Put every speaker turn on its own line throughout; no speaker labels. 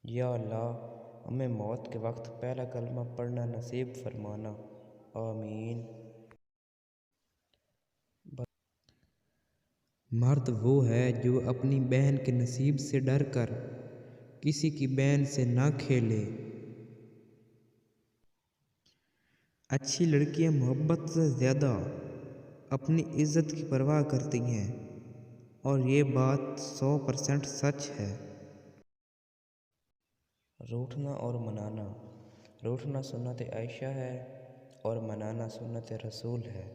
یا اللہ ہمیں موت کے وقت پہلا کلمہ پڑھنا نصیب فرمانا، آمین۔
مرد وہ ہے جو اپنی بہن کے نصیب سے ڈر کر کسی کی بہن سے نہ کھیلے۔ اچھی لڑکیاں محبت سے زیادہ اپنی عزت کی پرواہ کرتی ہیں، اور یہ بات 100% سچ ہے۔
روٹھنا اور منانا۔ روٹھنا سنت عائشہ ہے اور منانا سنت رسول ہے۔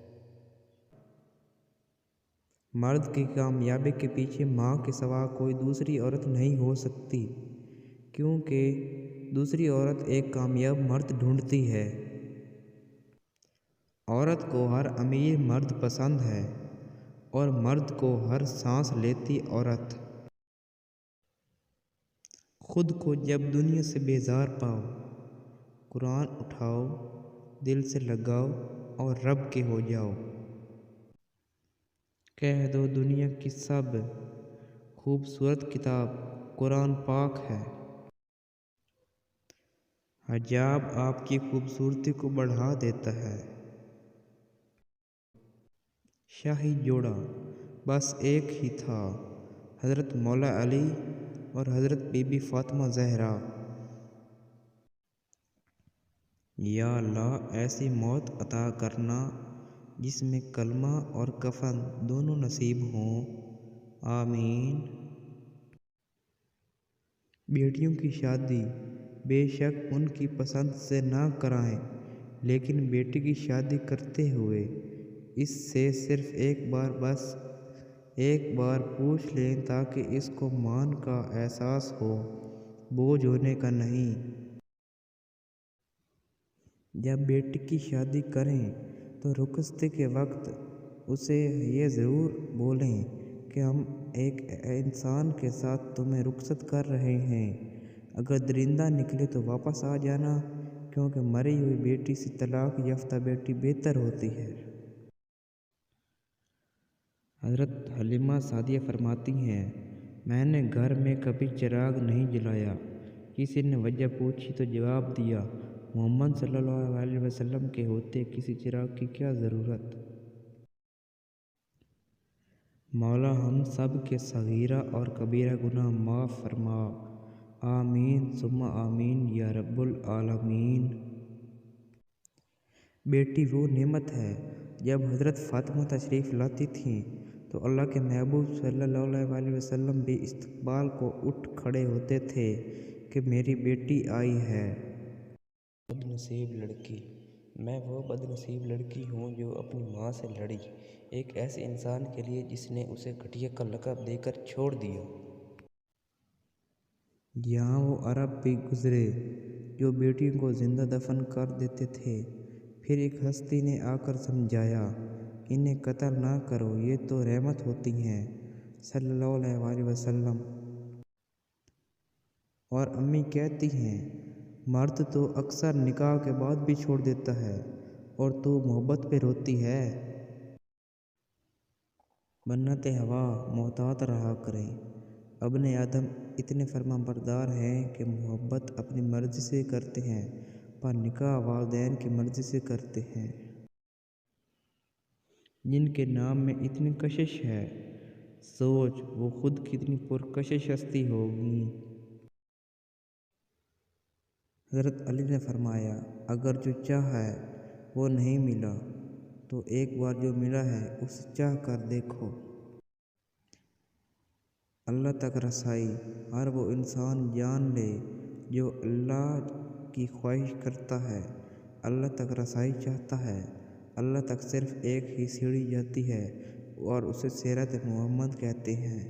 مرد کی کامیابی کے پیچھے ماں کے سوا کوئی دوسری عورت نہیں ہو سکتی، کیونکہ دوسری عورت ایک کامیاب مرد ڈھونڈتی ہے۔ عورت کو ہر امیر مرد پسند ہے اور مرد کو ہر سانس لیتی عورت۔ خود کو جب دنیا سے بیزار پاؤ، قرآن اٹھاؤ، دل سے لگاؤ اور رب کے ہو جاؤ۔ کہہ دو دنیا کی سب خوبصورت کتاب قرآن پاک ہے۔ حجاب آپ کی خوبصورتی کو بڑھا دیتا ہے۔ شاہی جوڑا بس ایک ہی تھا، حضرت مولا علی اور حضرت بی بی فاطمہ زہرا۔ یا اللہ ایسی موت عطا کرنا جس میں کلمہ اور کفن دونوں نصیب ہوں، آمین۔ بیٹیوں کی شادی بے شک ان کی پسند سے نہ کرائیں، لیکن بیٹی کی شادی کرتے ہوئے اس سے صرف ایک بار پوچھ لیں تاکہ اس کو مان کا احساس ہو، بوجھ ہونے کا نہیں۔ جب بیٹی کی شادی کریں تو رخصتی کے وقت اسے یہ ضرور بولیں کہ ہم ایک انسان کے ساتھ تمہیں رخصت کر رہے ہیں، اگر درندہ نکلے تو واپس آ جانا، کیونکہ مری ہوئی بیٹی سے طلاق یافتہ بیٹی بہتر ہوتی ہے۔ حضرت حلیمہ سعدیہ فرماتی ہیں، میں نے گھر میں کبھی چراغ نہیں جلایا۔ کسی نے وجہ پوچھی تو جواب دیا، محمد صلی اللہ علیہ وسلم کے ہوتے کسی چراغ کی کیا ضرورت۔ مولا ہم سب کے صغیرہ اور کبیرہ گناہ معاف فرما، آمین ثم آمین یا رب العالمین۔ بیٹی وہ نعمت ہے۔ جب حضرت فاطمہ تشریف لاتی تھیں تو اللہ کے محبوب صلی اللہ علیہ وسلم بھی استقبال کو اٹھ کھڑے ہوتے تھے کہ میری بیٹی آئی ہے۔
بد نصیب لڑکی۔ میں وہ بد نصیب لڑکی ہوں جو اپنی ماں سے لڑی، ایک ایسے انسان کے لیے جس نے اسے گھٹیا کا لقب دے کر چھوڑ دیا۔
یہاں وہ عرب بھی گزرے جو بیٹیوں کو زندہ دفن کر دیتے تھے، پھر ایک ہستی نے آ کر سمجھایا، انہیں قتل نہ کرو، یہ تو رحمت ہوتی ہیں، صلی اللہ علیہ وسلم۔ اور امی کہتی ہیں، مرد تو اکثر نکاح کے بعد بھی چھوڑ دیتا ہے اور تو محبت پہ روتی ہے۔ بنت ہوا محتاط رہا کریں۔ ابن آدم اتنے فرما بردار ہیں کہ محبت اپنی مرضی سے کرتے ہیں، پر نکاح والدین کی مرضی سے کرتے ہیں۔ جن کے نام میں اتنی کشش ہے، سوچ وہ خود کتنی پرکشش ہستی ہوگی۔ حضرت علی نے فرمایا، اگر جو چاہا وہ نہیں ملا تو ایک بار جو ملا ہے اسے چاہ کر دیکھو۔ اللہ تک رسائی ہر وہ انسان جان لے جو اللہ کی خواہش کرتا ہے، اللہ تک رسائی چاہتا ہے۔ اللہ تک صرف ایک ہی سیڑھی جاتی ہے اور اسے سیرت محمد کہتے ہیں۔